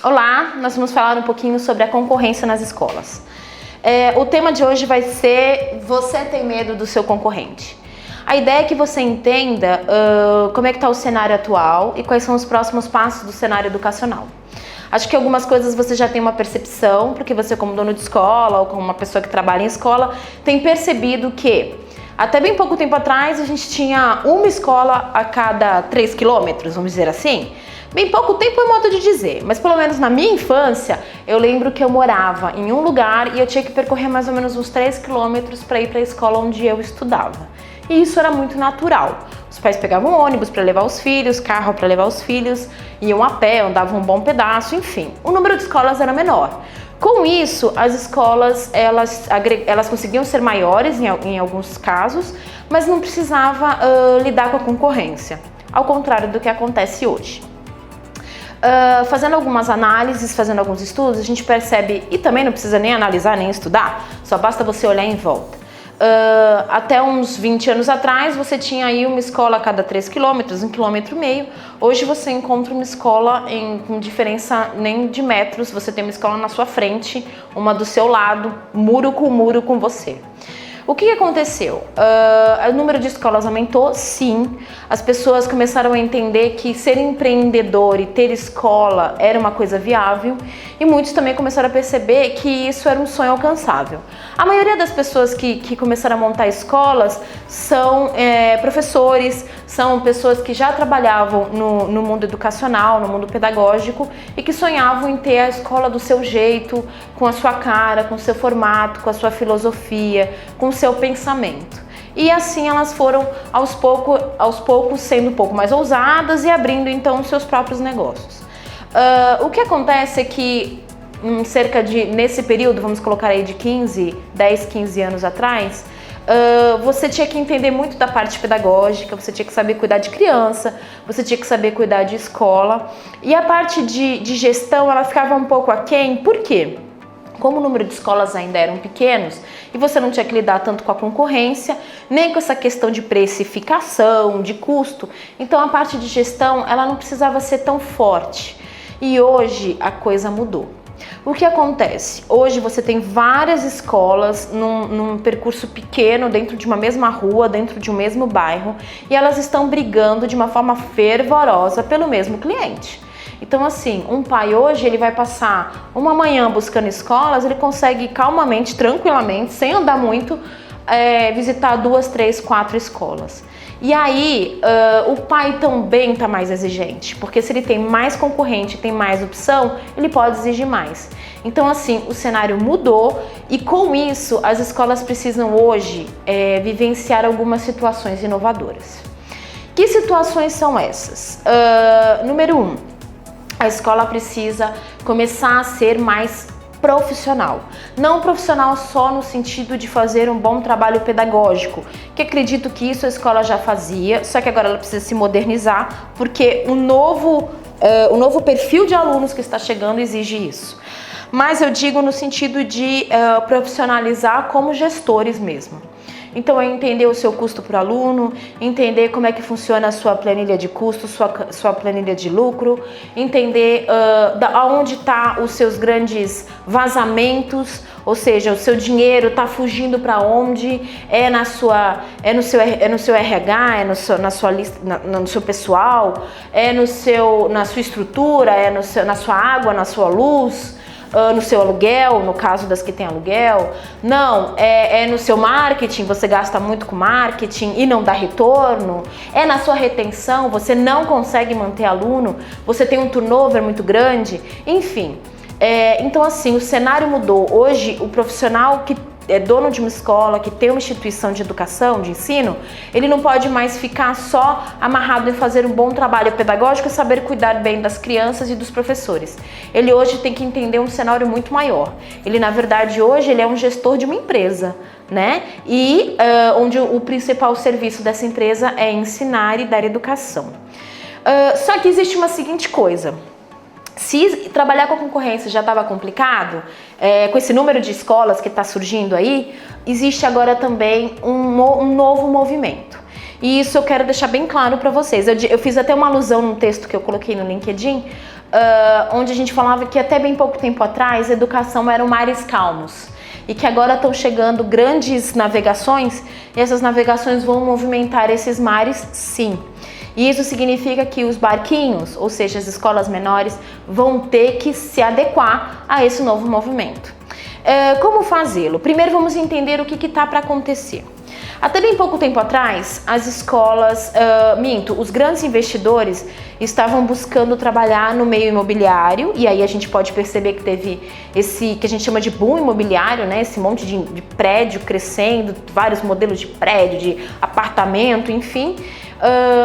Olá, nós vamos falar um pouquinho sobre a concorrência nas escolas. O tema de hoje vai ser: você tem medo do seu concorrente? A ideia é que você entenda como é que está o cenário atual e quais são os próximos passos do cenário educacional. Acho que algumas coisas você já tem uma percepção, porque você, como dono de escola ou como uma pessoa que trabalha em escola, tem percebido que até bem pouco tempo atrás a gente tinha uma escola a cada 3 quilômetros, vamos dizer assim. Bem pouco tempo é modo de dizer, mas pelo menos na minha infância eu lembro que eu morava em um lugar e eu tinha que percorrer mais ou menos uns 3 quilômetros para ir para a escola onde eu estudava. E isso era muito natural. Os pais pegavam ônibus para levar os filhos, carro para levar os filhos, iam a pé, andavam um bom pedaço, enfim. O número de escolas era menor. Com isso, as escolas elas conseguiam ser maiores em alguns casos, mas não precisava lidar com a concorrência, ao contrário do que acontece hoje. Fazendo algumas análises, fazendo alguns estudos, a gente percebe, e também não precisa nem analisar nem estudar, só basta você olhar em volta. Até uns 20 anos atrás você tinha aí uma escola a cada 3 quilômetros, 1,5 quilômetro. Hoje você encontra uma escola com diferença nem de metros, você tem uma escola na sua frente, uma do seu lado, muro com você. O que aconteceu? O número de escolas aumentou, sim. As pessoas começaram a entender que ser empreendedor e ter escola era uma coisa viável, e muitos também começaram a perceber que isso era um sonho alcançável. A maioria das pessoas que começaram a montar escolas são professores, são pessoas que já trabalhavam no mundo educacional, no mundo pedagógico, e que sonhavam em ter a escola do seu jeito, com a sua cara, com o seu formato, com a sua filosofia, com o seu pensamento. E assim elas foram aos poucos sendo um pouco mais ousadas e abrindo então os seus próprios negócios. O que acontece é que nesse período, vamos colocar aí de 10, 15 anos atrás, você tinha que entender muito da parte pedagógica, você tinha que saber cuidar de criança, você tinha que saber cuidar de escola, e a parte de gestão ela ficava um pouco aquém. Por quê? Como o número de escolas ainda eram pequenos e você não tinha que lidar tanto com a concorrência, nem com essa questão de precificação, de custo, então a parte de gestão ela não precisava ser tão forte. E hoje a coisa mudou. O que acontece? Hoje você tem várias escolas num percurso pequeno, dentro de uma mesma rua, dentro de um mesmo bairro, e elas estão brigando de uma forma fervorosa pelo mesmo cliente. Então assim, um pai hoje ele vai passar uma manhã buscando escolas, ele consegue calmamente, tranquilamente, sem andar muito, visitar 2, 3, 4 escolas. E aí o pai também está mais exigente, porque se ele tem mais concorrente, tem mais opção, ele pode exigir mais. Então assim, o cenário mudou e com isso as escolas precisam hoje vivenciar algumas situações inovadoras. Que situações são essas? Número 1. A escola precisa começar a ser mais profissional. Não profissional só no sentido de fazer um bom trabalho pedagógico, que acredito que isso a escola já fazia, só que agora ela precisa se modernizar, porque o novo perfil de alunos que está chegando exige isso. Mas eu digo no sentido de profissionalizar como gestores mesmo. Então é entender o seu custo por aluno, entender como é que funciona a sua planilha de custo, sua planilha de lucro, entender aonde está os seus grandes vazamentos, ou seja, o seu dinheiro está fugindo para onde, no seu RH, na sua lista, no seu pessoal, na sua estrutura, na sua água, na sua luz, no seu aluguel, no caso das que tem aluguel. Não, é no seu marketing, você gasta muito com marketing e não dá retorno. É na sua retenção, você não consegue manter aluno, você tem um turnover muito grande, enfim. Então assim, o cenário mudou. Hoje o profissional que é dono de uma escola, que tem uma instituição de educação, de ensino, ele não pode mais ficar só amarrado em fazer um bom trabalho pedagógico e saber cuidar bem das crianças e dos professores. Ele hoje tem que entender um cenário muito maior. Ele, na verdade, hoje ele é um gestor de uma empresa, né? E onde o principal serviço dessa empresa é ensinar e dar educação. Só que existe uma seguinte coisa. Se trabalhar com a concorrência já estava complicado, com esse número de escolas que está surgindo aí, existe agora também um novo movimento. E isso eu quero deixar bem claro para vocês. Eu fiz até uma alusão num texto que eu coloquei no LinkedIn, onde a gente falava que até bem pouco tempo atrás a educação eram mares calmos e que agora estão chegando grandes navegações e essas navegações vão movimentar esses mares, sim. E isso significa que os barquinhos, ou seja, as escolas menores, vão ter que se adequar a esse novo movimento. Como fazê-lo? Primeiro vamos entender o que está para acontecer. Até bem pouco tempo atrás, as escolas, os grandes investidores estavam buscando trabalhar no meio imobiliário e aí a gente pode perceber que teve esse que a gente chama de boom imobiliário, né? Esse monte de prédio crescendo, vários modelos de prédio, de apartamento, enfim,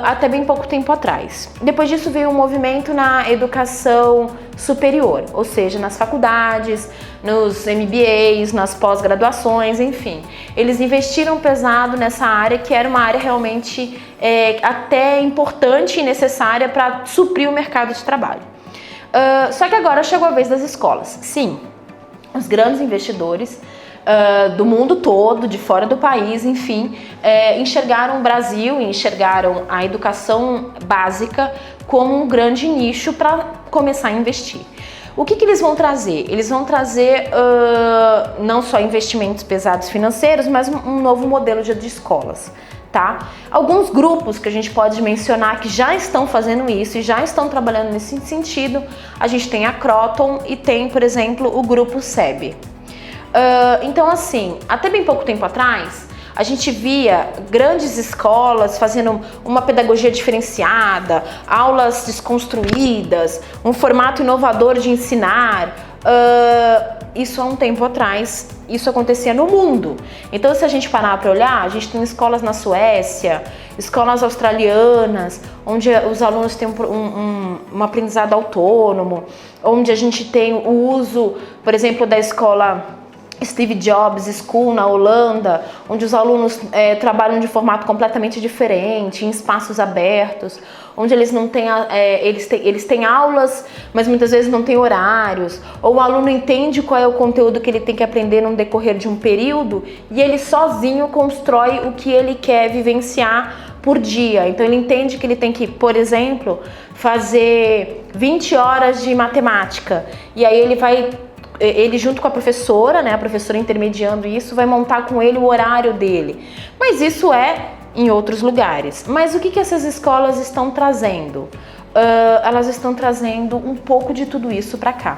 até bem pouco tempo atrás. Depois disso veio um movimento na educação superior, ou seja, nas faculdades, nos MBAs, nas pós-graduações, enfim. Eles investiram pesado nessa área que era uma área realmente até importante e necessária para suprir o mercado de trabalho. Só que agora chegou a vez das escolas. Sim, os grandes investidores do mundo todo, de fora do país, enfim, enxergaram o Brasil, enxergaram a educação básica como um grande nicho para começar a investir. O que eles vão trazer? Eles vão trazer não só investimentos pesados financeiros, mas um novo modelo de escolas. Tá? Alguns grupos que a gente pode mencionar que já estão fazendo isso e já estão trabalhando nesse sentido, a gente tem a Croton e tem, por exemplo, o grupo SEB. Então, assim, até bem pouco tempo atrás, a gente via grandes escolas fazendo uma pedagogia diferenciada, aulas desconstruídas, um formato inovador de ensinar. Isso há um tempo atrás, isso acontecia no mundo. Então, se a gente parar para olhar, a gente tem escolas na Suécia, escolas australianas, onde os alunos têm um aprendizado autônomo, onde a gente tem o uso, por exemplo, da escola Steve Jobs School na Holanda, onde os alunos trabalham de formato completamente diferente, em espaços abertos, onde eles não têm, eles têm aulas, mas muitas vezes não têm horários, ou o aluno entende qual é o conteúdo que ele tem que aprender no decorrer de um período e ele sozinho constrói o que ele quer vivenciar por dia. Então ele entende que ele tem que, por exemplo, fazer 20 horas de matemática e aí ele junto com a professora, né, a professora intermediando isso, vai montar com ele o horário dele. Mas isso em outros lugares. Mas o que essas escolas estão trazendo? Elas estão trazendo um pouco de tudo isso para cá.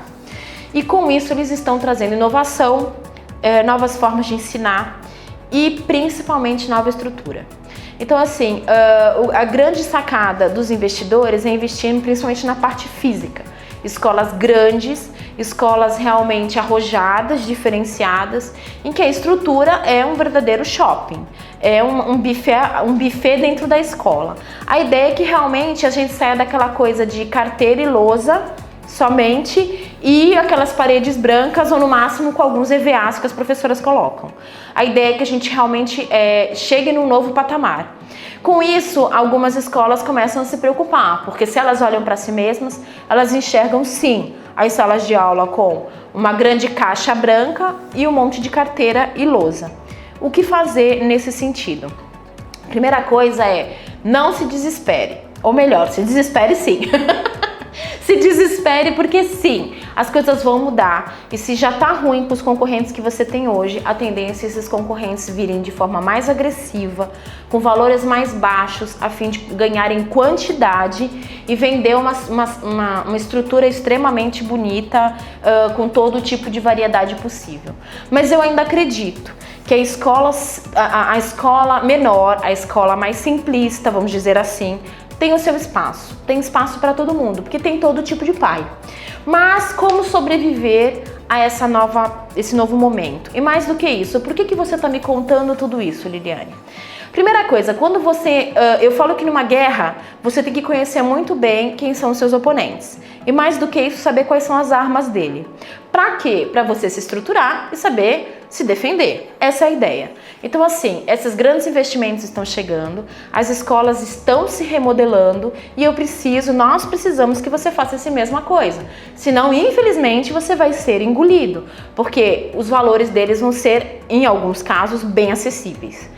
E com isso eles estão trazendo inovação, novas formas de ensinar e principalmente nova estrutura. Então, assim, a grande sacada dos investidores é investir principalmente na parte física. Escolas grandes, escolas realmente arrojadas, diferenciadas, em que a estrutura é um verdadeiro shopping, é um buffet dentro da escola. A ideia é que realmente a gente saia daquela coisa de carteira e lousa somente e aquelas paredes brancas ou no máximo com alguns EVAs que as professoras colocam. A ideia é que a gente realmente chegue num novo patamar. Com isso, algumas escolas começam a se preocupar, porque se elas olham para si mesmas, elas enxergam sim as salas de aula com uma grande caixa branca e um monte de carteira e lousa. O que fazer nesse sentido? Primeira coisa não se desespere, ou melhor, se desespere sim. Se desespere porque sim, as coisas vão mudar e se já tá ruim para os concorrentes que você tem hoje, a tendência é esses concorrentes virem de forma mais agressiva, com valores mais baixos, a fim de ganharem quantidade e vender uma estrutura extremamente bonita, com todo tipo de variedade possível. Mas eu ainda acredito que a escola menor, a escola mais simplista, vamos dizer assim, tem o seu espaço, tem espaço para todo mundo, porque tem todo tipo de pai. Mas como sobreviver a esse novo momento? E mais do que isso, por que você está me contando tudo isso, Liliane? Primeira coisa, quando eu falo que numa guerra, você tem que conhecer muito bem quem são os seus oponentes. E mais do que isso, saber quais são as armas dele. Para quê? Para você se estruturar e saber se defender. Essa é a ideia. Então, assim, esses grandes investimentos estão chegando, as escolas estão se remodelando e nós precisamos que você faça essa mesma coisa. Senão, infelizmente, você vai ser engolido, porque os valores deles vão ser, em alguns casos, bem acessíveis.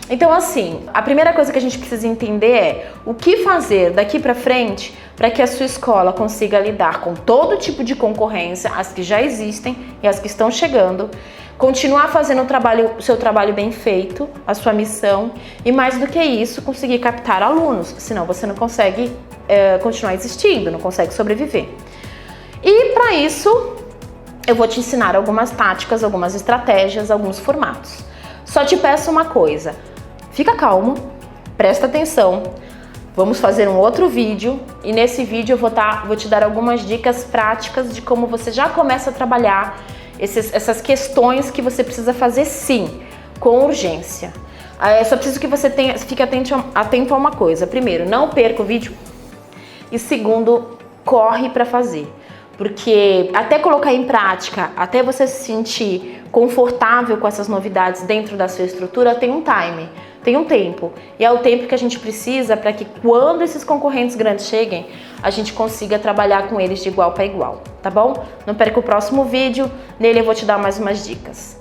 Então, assim, a primeira coisa que a gente precisa entender é o que fazer daqui para frente para que a sua escola consiga lidar com todo tipo de concorrência, as que já existem e as que estão chegando, continuar fazendo o seu trabalho bem feito, a sua missão, e mais do que isso, conseguir captar alunos, senão você não consegue continuar existindo, não consegue sobreviver. E para isso, eu vou te ensinar algumas táticas, algumas estratégias, alguns formatos. Só te peço uma coisa, fica calmo, presta atenção, vamos fazer um outro vídeo e nesse vídeo eu vou te dar algumas dicas práticas de como você já começa a trabalhar essas questões que você precisa fazer sim, com urgência. Eu só preciso que você fique atento a uma coisa. Primeiro, não perca o vídeo. E segundo, corre para fazer. Porque até colocar em prática, até você se sentir confortável com essas novidades dentro da sua estrutura, tem um time, tem um tempo. E é o tempo que a gente precisa para que quando esses concorrentes grandes cheguem, a gente consiga trabalhar com eles de igual para igual, tá bom? Não perca o próximo vídeo, nele eu vou te dar mais umas dicas.